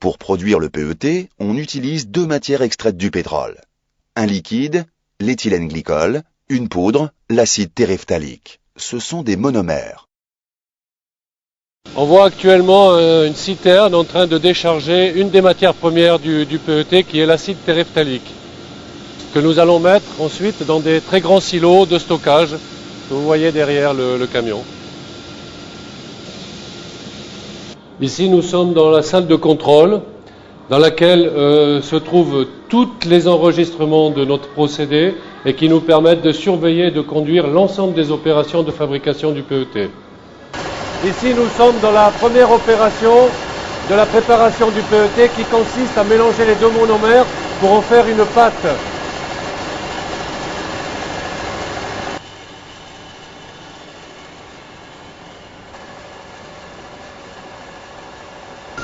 Pour produire le PET, on utilise deux matières extraites du pétrole. Un liquide, l'éthylène glycol, une poudre, l'acide téréphthalique. Ce sont des monomères. On voit actuellement une citerne en train de décharger une des matières premières du PET qui est l'acide téréphthalique que nous allons mettre ensuite dans des très grands silos de stockage que vous voyez derrière le camion. Ici nous sommes dans la salle de contrôle dans laquelle se trouvent tous les enregistrements de notre procédé et qui nous permettent de surveiller et de conduire l'ensemble des opérations de fabrication du PET. Ici, nous sommes dans la première opération de la préparation du PET qui consiste à mélanger les deux monomères pour en faire une pâte.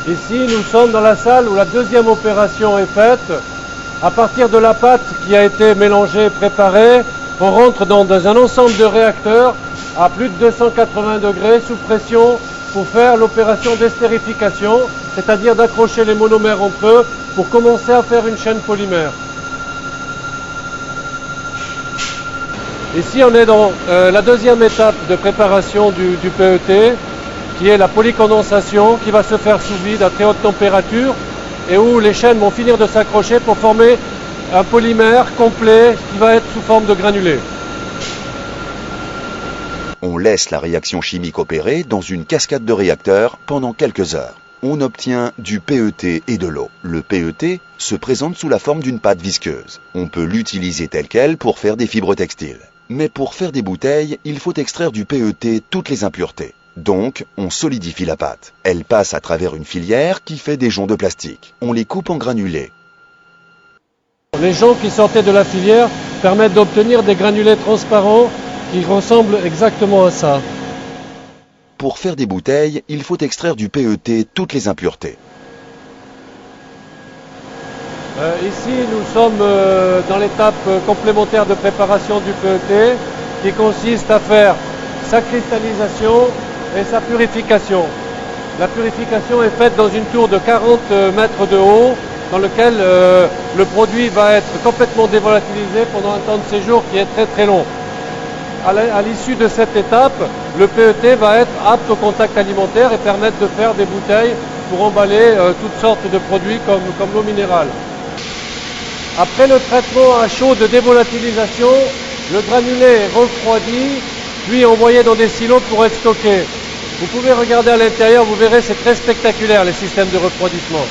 Ici, nous sommes dans la salle où la deuxième opération est faite. À partir de la pâte qui a été mélangée et préparée, on rentre dans un ensemble de réacteurs à plus de 280 degrés sous pression pour faire l'opération d'estérification, c'est-à-dire d'accrocher les monomères entre eux pour commencer à faire une chaîne polymère. Ici on est dans la deuxième étape de préparation du PET qui est la polycondensation qui va se faire sous vide à très haute température et où les chaînes vont finir de s'accrocher pour former un polymère complet qui va être sous forme de granulés. On laisse la réaction chimique opérer dans une cascade de réacteurs pendant quelques heures. On obtient du PET et de l'eau. Le PET se présente sous la forme d'une pâte visqueuse. On peut l'utiliser tel quel pour faire des fibres textiles. Mais pour faire des bouteilles, il faut extraire du PET toutes les impuretés. Donc, on solidifie la pâte. Elle passe à travers une filière qui fait des joncs de plastique. On les coupe en granulés. Les joncs qui sortaient de la filière permettent d'obtenir des granulés transparents qui ressemblent exactement à ça. Pour faire des bouteilles, il faut extraire du PET toutes les impuretés. Ici, nous sommes dans l'étape complémentaire de préparation du PET qui consiste à faire sa cristallisation et sa purification. La purification est faite dans une tour de 40 mètres de haut dans lequel le produit va être complètement dévolatilisé pendant un temps de séjour qui est très très long. À l'issue de cette étape, le PET va être apte au contact alimentaire et permettre de faire des bouteilles pour emballer toutes sortes de produits comme l'eau minérale. Après le traitement à chaud de dévolatilisation, le granulé est refroidi, puis envoyé dans des silos pour être stocké. Vous pouvez regarder à l'intérieur, vous verrez, c'est très spectaculaire les systèmes de refroidissement.